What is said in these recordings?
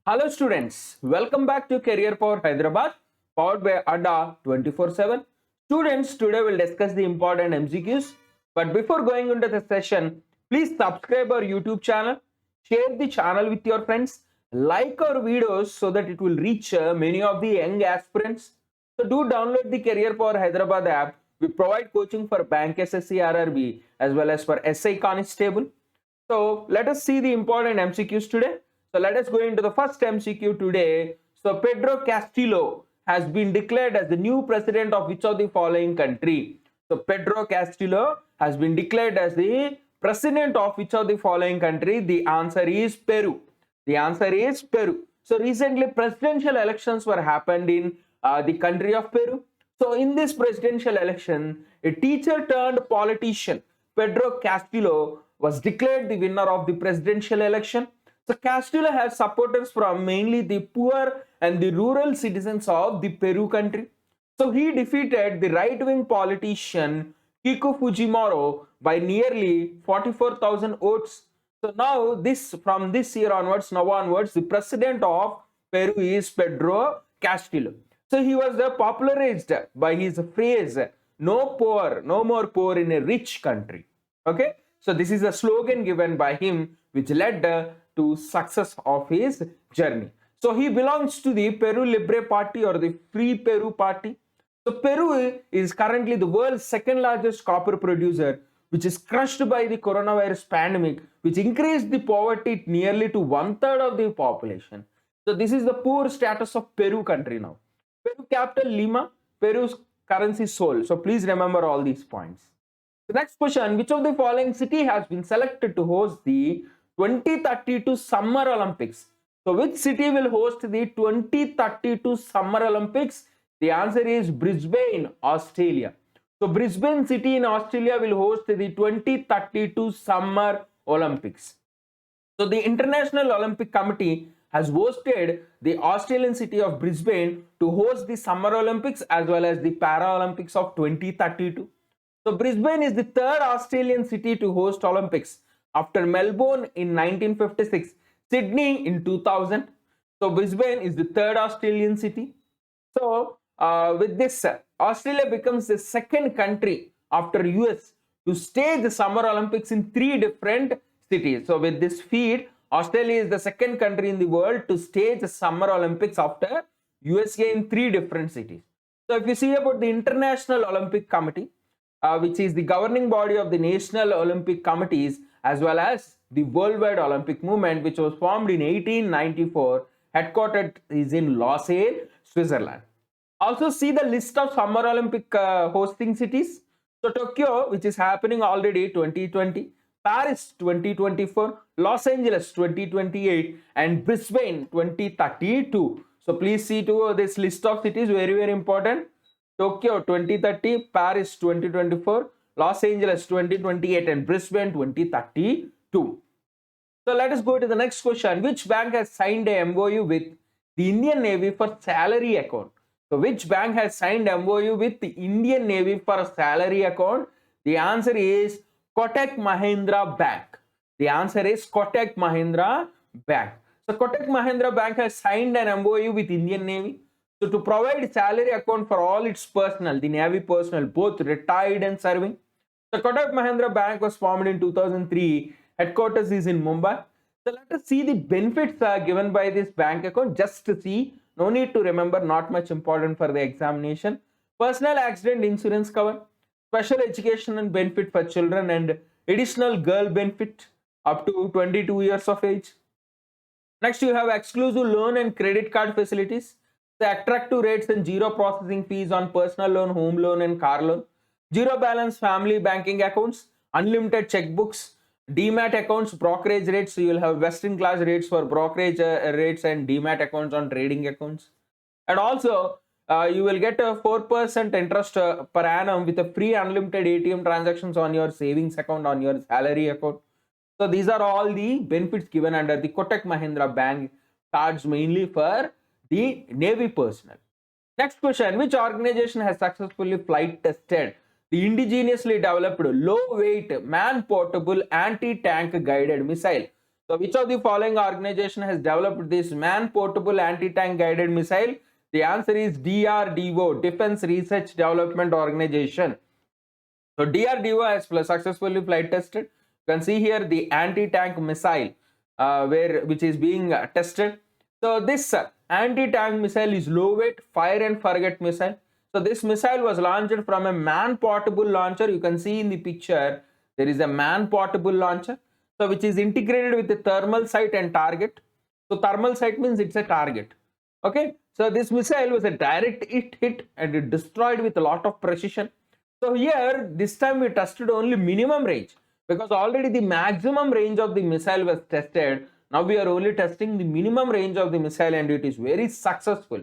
Hello students, welcome back to Career Power Hyderabad, powered by ADA 24/7. Students, today we'll discuss the important MCQs. But before going into the session, please subscribe our YouTube channel, share the channel with your friends, like our videos so that it will reach many of the young aspirants. So do download the Career Power Hyderabad app. We provide coaching for Bank SSC RRB as well as for SI Constable. So let us see the important MCQs today. So let us go into the first MCQ today. So Pedro Castillo has been declared as the new president of which of the following country? So Pedro Castillo has been declared as the president of which of the following country? The answer is Peru. The answer is Peru. So recently presidential elections were happened in the country of Peru. So in this presidential election, a teacher turned politician, Pedro Castillo, was declared the winner of the presidential election. So Castillo has supporters from mainly the poor and the rural citizens of the Peru country. So he defeated the right-wing politician Kiko Fujimori by nearly 44,000 votes. So now from this year onwards, the president of Peru is Pedro Castillo. So he was popularized by his phrase, no poor, no more poor in a rich country. Okay. So this is a slogan given by him which led to success of his journey. So he belongs to the Peru Libre Party or the Free Peru Party. So Peru is currently the world's second largest copper producer, which is crushed by the coronavirus pandemic, which increased the poverty nearly to 1/3 of the population. So this is the poor status of Peru country now. Peru capital Lima, Peru's currency Sol. So please remember all these points. The next question, which of the following city has been selected to host the 2032 Summer Olympics? So which city will host the 2032 Summer Olympics? The answer is Brisbane, Australia. So Brisbane city in Australia will host the 2032 Summer Olympics. So the International Olympic Committee has hosted the Australian city of Brisbane to host the Summer Olympics as well as the Paralympics of 2032. So Brisbane is the third Australian city to host Olympics after Melbourne in 1956, Sydney in 2000. So Brisbane is the third Australian city. So with this, Australia becomes the second country after US to stage the Summer Olympics in 3 different cities. So with this feat, Australia is the second country in the world to stage the Summer Olympics after USA in 3 different cities. So if you see about the International Olympic Committee, which is the governing body of the National Olympic Committees as well as the Worldwide Olympic Movement, which was formed in 1894, headquartered is in Lausanne, Switzerland. Also see the list of Summer Olympic hosting cities. So Tokyo, which is happening already 2020, Paris 2024, Los Angeles 2028, and Brisbane 2032. So please see to this list of cities, very, very important. Tokyo 2030, Paris 2024, Los Angeles 2028, and Brisbane 2032. So let us go to the next question. Which bank has signed a MOU with the Indian Navy for salary account? So which bank has signed MOU with the Indian Navy for a salary account? The answer is Kotak Mahindra Bank. The answer is Kotak Mahindra Bank. So Kotak Mahindra Bank has signed an MOU with Indian Navy. So to provide salary account for all its personnel, the Navy personnel, both retired and serving. The Kotak Mahindra Bank was formed in 2003. Headquarters is in Mumbai. So let us see the benefits given by this bank account. Just to see, no need to remember, not much important for the examination. Personal accident insurance cover, special education and benefit for children, and additional girl benefit up to 22 years of age. Next, you have exclusive loan and credit card facilities. The attractive rates and zero processing fees on personal loan, home loan, and car loan. Zero balance family banking accounts, unlimited checkbooks, demat accounts, brokerage rates. So you will have best in class rates for brokerage rates and demat accounts on trading accounts. And also, you will get a 4% interest per annum with a free unlimited ATM transactions on your savings account, on your salary account. So these are all the benefits given under the Kotak Mahindra Bank cards, mainly for the Navy personnel. Next question, which organization has successfully flight tested the indigenously developed low weight man portable anti-tank guided missile? So which of the following organization has developed this man-portable anti-tank guided missile? The answer is DRDO, Defense Research Development Organization. So DRDO has successfully flight tested. You can see here the anti-tank missile which is being tested. So this anti-tank missile is low weight fire and forget missile. So this missile was launched from a man-portable launcher. You can see in the picture there is a man-portable launcher. So which is integrated with the thermal sight and target. So thermal sight means it's a target. Okay. So this missile was a direct hit and it destroyed with a lot of precision. So here this time we tested only minimum range because already the maximum range of the missile was tested. Now we are only testing the minimum range of the missile and it is very successful.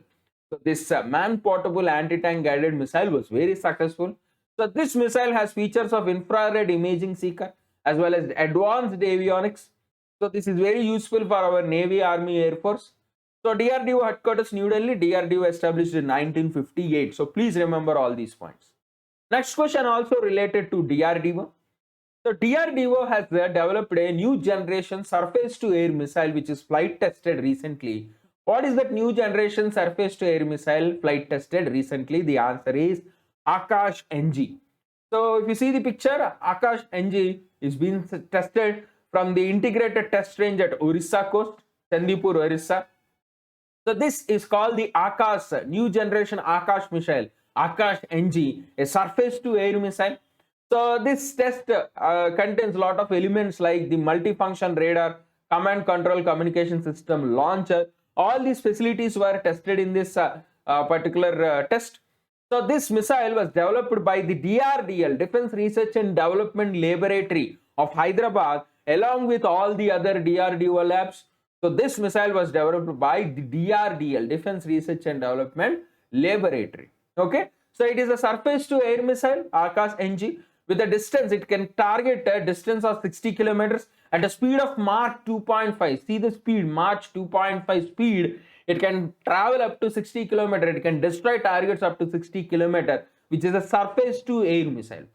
So this man-portable anti-tank guided missile was very successful. So this missile has features of infrared imaging seeker as well as advanced avionics. So this is very useful for our Navy, Army, Air Force. So DRDO headquarters New Delhi, DRDO established in 1958. So please remember all these points. Next question also related to DRDO. So DRDO has developed a new generation surface-to-air missile which is flight tested recently. What is that new generation surface-to-air missile flight tested recently? The answer is Akash NG. So if you see the picture, Akash NG is being tested from the integrated test range at Orissa coast, Chandipur, Orissa. So this is called the Akash, new generation Akash missile, Akash NG, a surface-to-air missile. So this test contains a lot of elements like the multifunction radar, command control communication system, launcher. All these facilities were tested in this particular test. So this missile was developed by the DRDL, Defense Research and Development Laboratory of Hyderabad, along with all the other DRDO labs. So this missile was developed by the DRDL, Defense Research and Development Laboratory. Okay, so it is a surface-to-air missile, Akash NG. With a distance, it can target a distance of 60 kilometers at a speed of Mach 2.5. See the speed, Mach 2.5 speed. It can travel up to 60 kilometers. It can destroy targets up to 60 kilometers, which is a surface-to-air missile.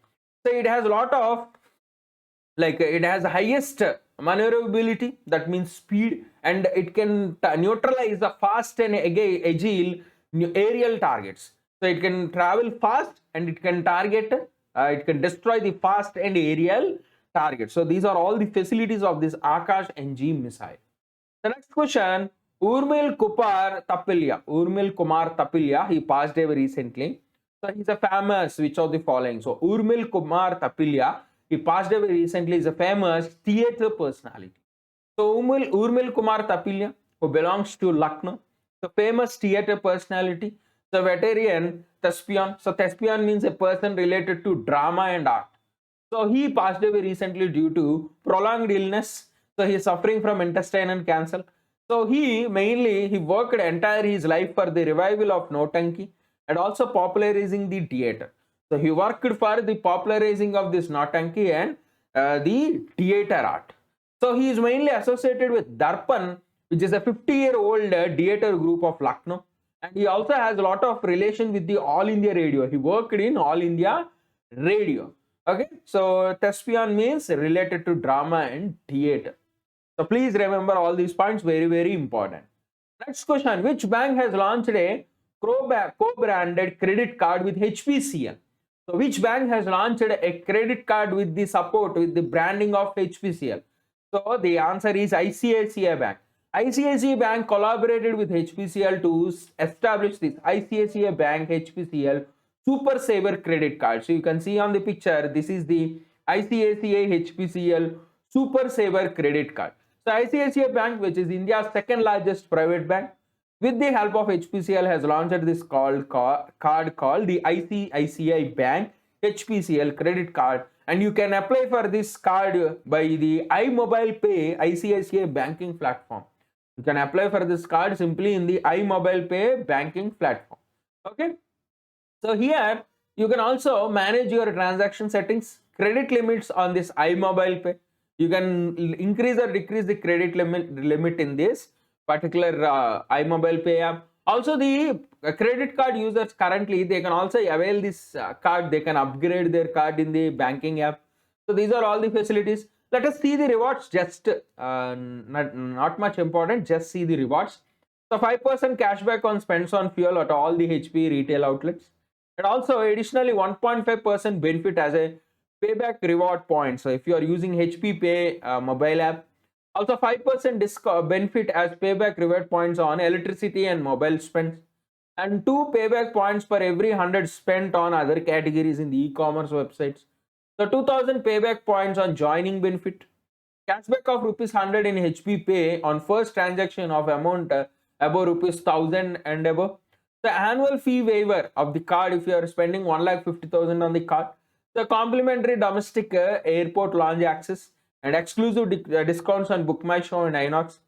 So it has a lot of, it has the highest maneuverability, that means speed, and it can neutralize the fast and agile aerial targets. So it can travel fast and it can target, it can destroy the fast and aerial targets. So these are all the facilities of this Akash NG missile. The next question, Urmil Kumar Tapilia, he passed away recently. So he's a famous, which of the following? So Urmil Kumar Tapilia, he passed away recently, is a famous theatre personality. So Urmil Kumar Tapilia, who belongs to Lucknow, the famous theatre personality, the veteran thespian. So thespian means a person related to drama and art. So he passed away recently due to prolonged illness. So he is suffering from intestinal cancer. So he worked entire his life for the revival of Nautanki and also popularizing the theatre. So he worked for the popularizing of this Nautanki and the theatre art. So he is mainly associated with Darpan, which is a 50-year-old theatre group of Lucknow. And he also has a lot of relation with the All India Radio. He worked in All India Radio. Okay, so thespian means related to drama and theatre. So please remember all these points, very, very important. Next question, which bank has launched a co-branded credit card with HPCL? So which bank has launched a credit card with the support, with the branding of HPCL? So the answer is ICICI Bank. ICICI Bank collaborated with HPCL to establish this ICICI Bank HPCL Super Saver credit card. So you can see on the picture, this is the ICICI HPCL Super Saver credit card. So ICICI Bank, which is India's second largest private bank, with the help of HPCL has launched this card called the ICICI Bank HPCL credit card, and you can apply for this card by the iMobile Pay ICICI banking platform. You can apply for this card simply in the iMobile Pay banking platform. Okay. So here you can also manage your transaction settings, credit limits on this iMobile Pay. You can increase or decrease the credit limit in this particular iMobile Pay app. Also, the credit card users currently, they can also avail this card. They can upgrade their card in the banking app. So these are all the facilities. Let us see the rewards. Just not much important. Just see the rewards. So 5% cashback on spends on fuel at all the HP retail outlets, and also additionally 1.5% benefit as a payback reward point. So if you are using HP Pay mobile app, also 5% discount benefit as payback reward points on electricity and mobile spends, and 2 payback points for every 100 spent on other categories in the e-commerce websites. So 2000 payback points on joining benefit. Cashback of rupees 100 in HP Pay on first transaction of amount above rupees 1000 and above. The annual fee waiver of the card if you are spending 1,50,000 on the card. The complimentary domestic airport lounge access and exclusive discounts on Book My Show and Inox.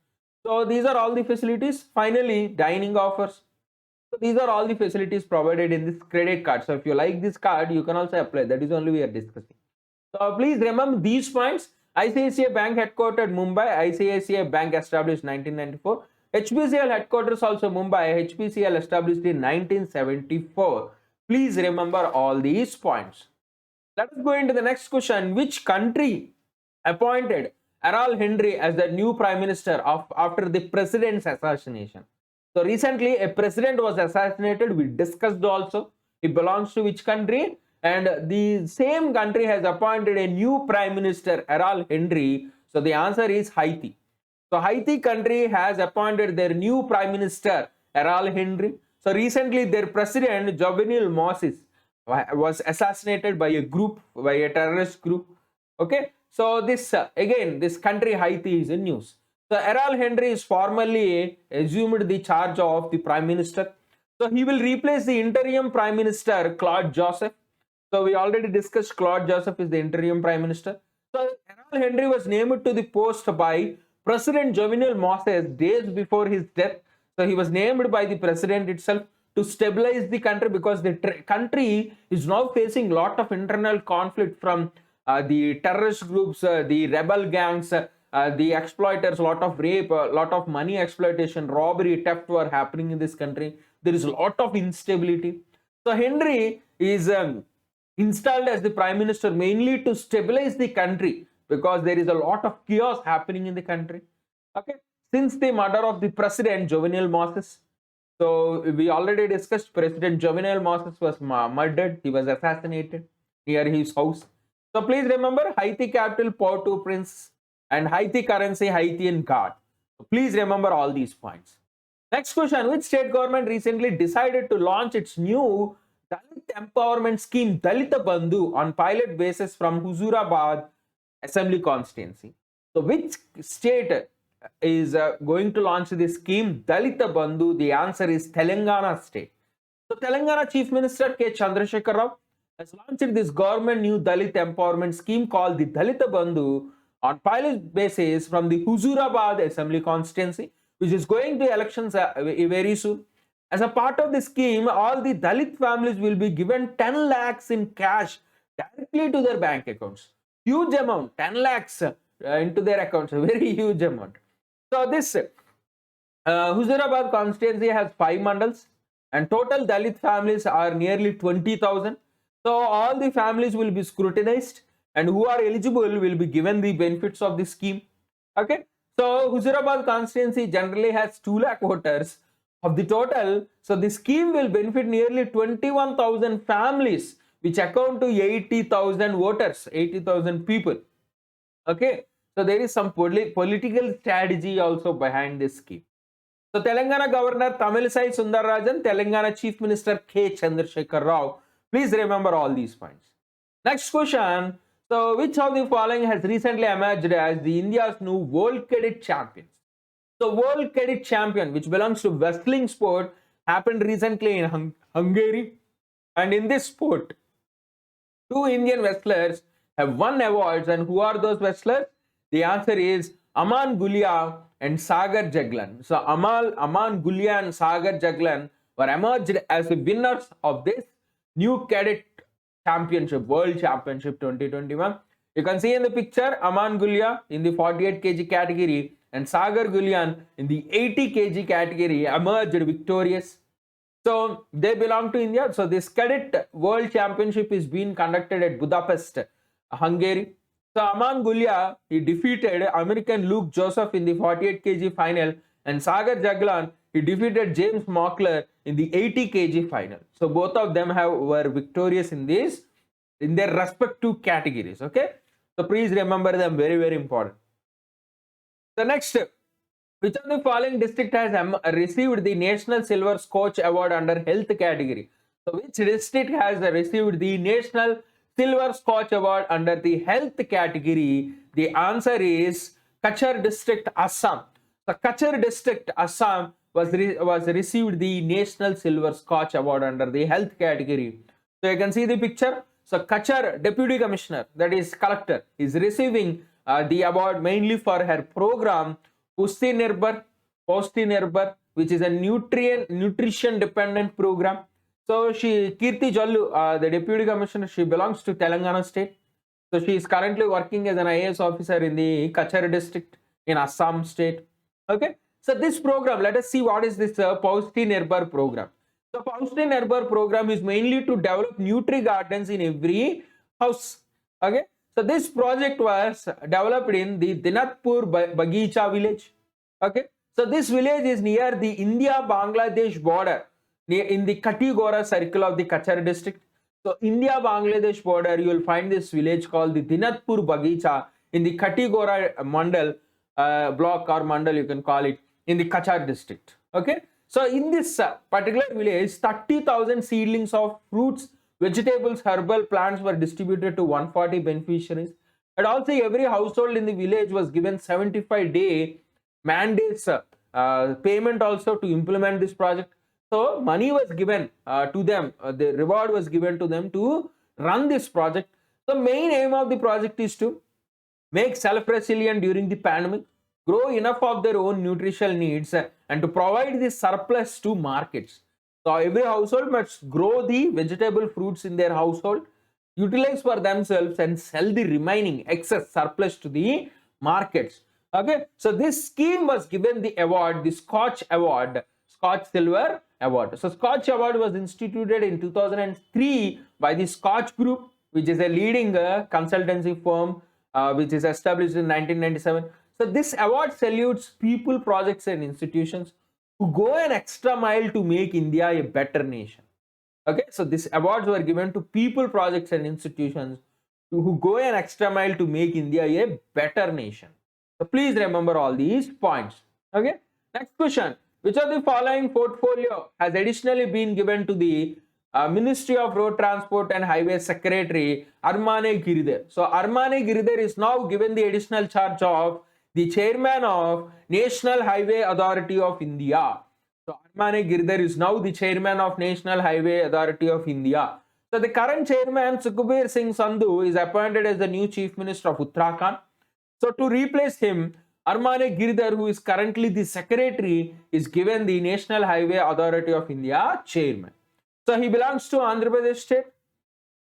So these are all the facilities. Finally, dining offers. So these are all the facilities provided in this credit card. So if you like this card, you can also apply. That is only we are discussing. So please remember these points. ICICI Bank headquartered Mumbai, ICICI Bank established 1994. HPCL headquarters also Mumbai, HPCL established in 1974. Please remember all these points. Let us go into the next question. Which country appointed Errol Henry as the new prime minister after the president's assassination? So recently a president was assassinated. We discussed also. He belongs to which country? And the same country has appointed a new prime minister, Errol Henry. So the answer is Haiti. So Haiti country has appointed their new prime minister, Errol Henry. So recently their president, Jovenel Moïse, was assassinated by a terrorist group. Okay. So this again, this country Haiti is in news. So Errol Henry is formally assumed the charge of the prime minister. So he will replace the interim prime minister, Claude Joseph. So we already discussed Claude Joseph is the interim prime minister. So Errol Henry was named to the post by President Jovenel Moïse days before his death. So he was named by the president itself to stabilize the country, because the country is now facing lot of internal conflict from the terrorist groups, the rebel gangs, the exploiters, lot of rape, lot of money exploitation, robbery, theft were happening in this country. There is a lot of instability. So Henry is installed as the prime minister mainly to stabilize the country, because there is a lot of chaos happening in the country. Okay, since the murder of the president Jovenel Moïse. So we already discussed President Jovenel Moïse was murdered. He was assassinated near his house. So please remember Haiti capital Port-au-Prince and Haiti currency Haitian guard. So please remember all these points. Next question. Which state government recently decided to launch its new Dalit empowerment scheme Dalita Bandhu on pilot basis from Huzurabad Assembly constituency? So which state is going to launch this scheme Dalita Bandhu? The answer is Telangana state. So Telangana Chief Minister K. Chandrasekhar Rao has launched this government new Dalit empowerment scheme called the Dalita Bandhu on pilot basis from the Huzurabad Assembly constituency, which is going to elections very soon. As a part of the scheme, all the Dalit families will be given 10 lakhs in cash directly to their bank accounts. Huge amount, 10 lakhs into their accounts, a very huge amount. So this Huzurabad constituency has 5 mandals, and total Dalit families are nearly 20,000. So all the families will be scrutinized, and who are eligible will be given the benefits of the scheme. Okay. So Huzurabad constituency generally has 2 lakh voters of the total. So the scheme will benefit nearly 21,000 families, which account to 80,000 voters, 80,000 people. Okay. So there is some political strategy also behind this scheme. So Telangana Governor Tamilisai Sundararajan, Telangana Chief Minister K. Chandrasekhar Rao. Please remember all these points. Next question. So which of the following has recently emerged as the India's new World Cadet Champions? So World Cadet Champion, which belongs to wrestling sport, happened recently in Hungary. And in this sport, 2 Indian wrestlers have won awards. And who are those wrestlers? The answer is Aman Gulia and Sagar Jaglan. So Aman Gulia and Sagar Jaglan were emerged as the winners of this new cadet championship, World Championship 2021. You can see in the picture Aman Gulia in the 48 kg category and Sagar Gulyan in the 80 kg category emerged victorious. So they belong to India. So this cadet World Championship is being conducted at Budapest, Hungary. So Aman Gulya, he defeated American Luke Joseph in the 48 kg final, and Sagar Jaglan, he defeated James Mockler in the 80 kg final. So both of them were victorious in their respective categories. Okay, so please remember them, very very important. The next, which of the following district has received the National Silver Scotch Award under health category? So which district has received the National Silver Scotch Award under the health category? The answer is Kachar district, Assam. So Kachar district, Assam was received the National Silver Scotch Award under the health category. So you can see the picture. So Kachar deputy commissioner, that is collector, is receiving the award mainly for her program Pusti Nirbhar, which is a nutrition dependent program. So Kirti Jallu, the deputy commissioner, she belongs to Telangana state. So she is currently working as an IAS officer in the Kachar district in Assam state. Okay. So this program, let us see what is this Pusti Nirbhar program. So Pusti Nirbhar program is mainly to develop nutri gardens in every house. Okay. So this project was developed in the Dinatpur Bagicha village. Okay. So this village is near the India-Bangladesh border, in the Katigora circle of the Kachar district. So India-Bangladesh border, you will find this village called the Dinatpur Bagicha in the Katigora Mandal block, or Mandal you can call it, in the Kachar district. Okay. So in this particular village, 30,000 seedlings of fruits, vegetables, herbal plants were distributed to 140 beneficiaries. And also every household in the village was given 75-day mandates payment also to implement this project. So money was given to them, the reward was given to them to run this project. The main aim of the project is to make self-resilient during the pandemic, grow enough of their own nutritional needs, and to provide the surplus to markets. So every household must grow the vegetable fruits in their household, utilize for themselves, and sell the remaining excess surplus to the markets. Okay, so this scheme was given the award, the Scotch Award, Scotch Silver Award. So Scotch Award was instituted in 2003 by the Scotch Group, which is a leading consultancy firm which is established in 1997. So this award salutes people, projects, and institutions who go an extra mile to make India a better nation. Okay, so these awards were given to people, projects, and institutions who go an extra mile to make India a better nation. So please remember all these points. Okay, next question. Which of the following portfolio has additionally been given to the Ministry of Road Transport and Highways Secretary Armane Giridhar? So Armane Giridhar is now given the additional charge of the chairman of National Highway Authority of India. So Armane Giridhar is now the chairman of National Highway Authority of India. So the current chairman Sukhbir Singh Sandhu is appointed as the new Chief Minister of Uttarakhand. So to replace him, Armane Giridhar, who is currently the secretary, is given the National Highway Authority of India chairman. So he belongs to Andhra Pradesh state.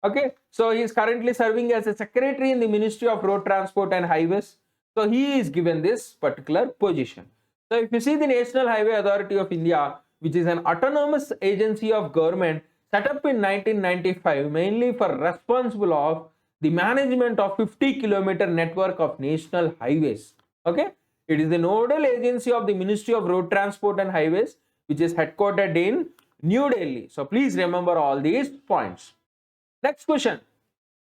Okay, so he is currently serving as a secretary in the Ministry of Road Transport and Highways. So he is given this particular position. So if you see the National Highway Authority of India, which is an autonomous agency of government set up in 1995, mainly for responsible of the management of 50-kilometer network of national highways. Okay, it is the nodal agency of the Ministry of Road Transport and Highways, which is headquartered in New Delhi. So please remember all these points. Next question.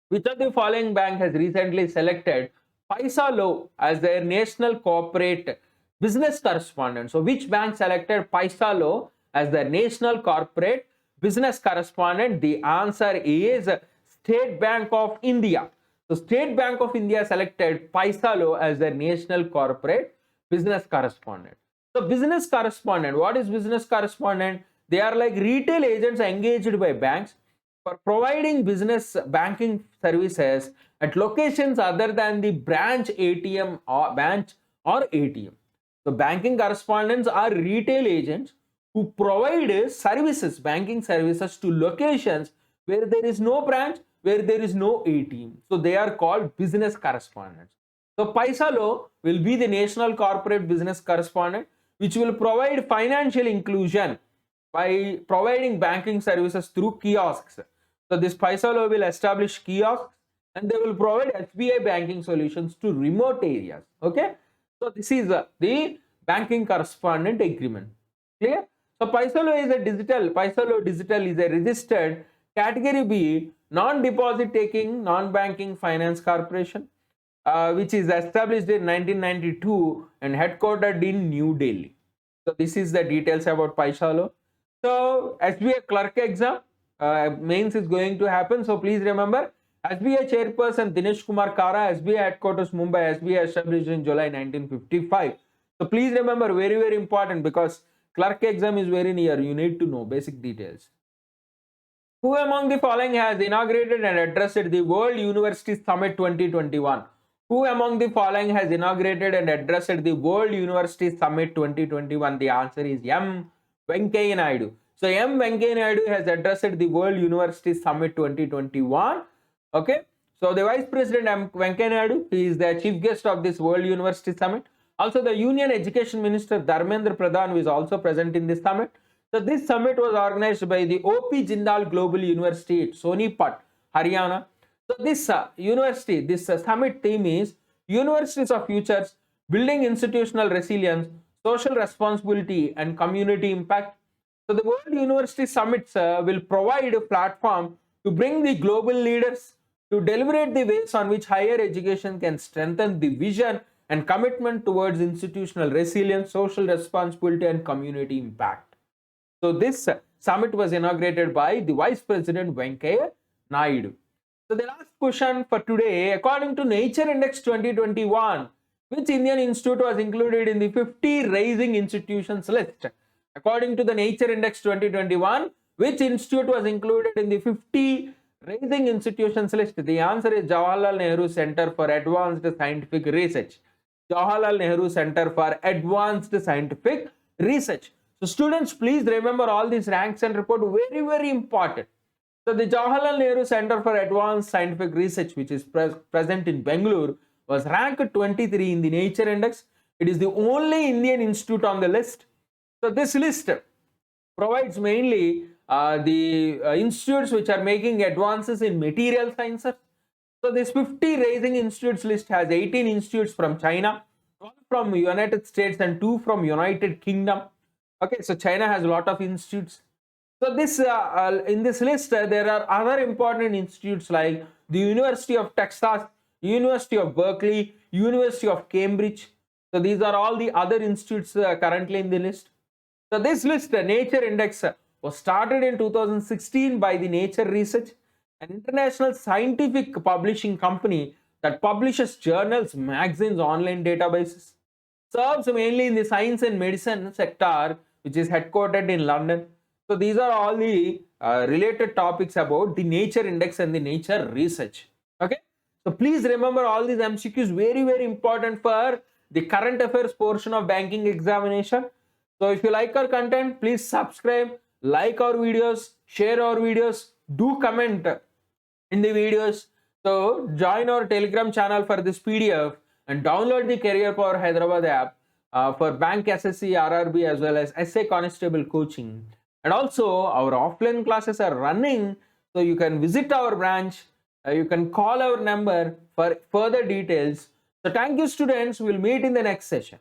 Which of the following bank has recently selected Paisa as their national corporate business correspondent? So which bank selected Paisa as their national corporate business correspondent? The answer is State Bank of India. So State Bank of India selected Paisa as their national corporate business correspondent. So business correspondent, what is business correspondent? They are like retail agents engaged by banks for providing business banking services at locations other than the branch ATM or ATM. So banking correspondents are retail agents who provide services, banking services to locations where there is no branch, where there is no ATM. So they are called business correspondents. So Paisa will be the national corporate business correspondent, which will provide financial inclusion by providing banking services through kiosks. So this Paisa will establish kiosks and they will provide SBI banking solutions to remote areas. Okay, so this is the banking correspondent agreement. Clear? So Paisalo is a digital. Paisalo Digital is a registered Category B non-deposit taking non-banking finance corporation, which is established in 1992 and headquartered in New Delhi. So this is the details about Paisalo. So SBI clerk exam mains is going to happen. So please remember, SBI chairperson Dinesh Kumar Kara, SBI headquarters Mumbai, SBI established in July 1955. So please remember, very important, because clerk exam is very near. You need to know basic details. Who among the following has inaugurated and addressed the World University Summit 2021? Who among the following has inaugurated and addressed the World University Summit 2021? The answer is M. Venkaiah Naidu. So M. Venkaiah Naidu has addressed the World University Summit 2021. Okay. So the Vice President M. Venkaiah Naidu, he is the chief guest of this World University Summit. Also, the Union Education Minister Dharmendra Pradhan is also present in this summit. So this summit was organized by the O.P. Jindal Global University at Sonipat, Haryana. So this university, this summit theme is Universities of Futures, Building Institutional Resilience, Social Responsibility and Community Impact. So the World University Summits will provide a platform to bring the global leaders to deliberate the ways on which higher education can strengthen the vision and commitment towards institutional resilience, social responsibility and community impact. So this summit was inaugurated by the Vice President Venkaiah Naidu. So the last question for today, according to Nature Index 2021, which Indian institute was included in the 50 rising institutions list? According to the Nature Index 2021, which institute was included in the 50 rising institutions list? The answer is Jawaharlal Nehru Center for Advanced Scientific Research. Jawaharlal Nehru Center for Advanced Scientific Research. So students, please remember all these ranks and report, very important. So the Jawaharlal Nehru Center for Advanced Scientific Research, which is present in Bangalore, was ranked 23 in the Nature Index. It is the only Indian institute on the list. So this list provides mainly the institutes which are making advances in material sciences. So this 50 rising institutes list has 18 institutes from China, 12 from United States and 2 from United Kingdom. Okay, so China has a lot of institutes. So this in this list there are other important institutes like the University of Texas, University of Berkeley, University of Cambridge. So these are all the other institutes currently in the list. So this list, Nature Index, was started in 2016 by the Nature Research, an international scientific publishing company that publishes journals, magazines, online databases. Serves mainly in the science and medicine sector, which is headquartered in London. So these are all the related topics about the Nature Index and the Nature Research. Okay. So please remember all these MCQs, very important for the current affairs portion of banking examination. So if you like our content, please subscribe, like our videos, share our videos, do comment in the videos. So join our Telegram channel for this PDF and download the Career Power Hyderabad app for Bank SSC, RRB as well as SA Constable coaching. And also our offline classes are running, so you can visit our branch, you can call our number for further details. So thank you students, we'll meet in the next session.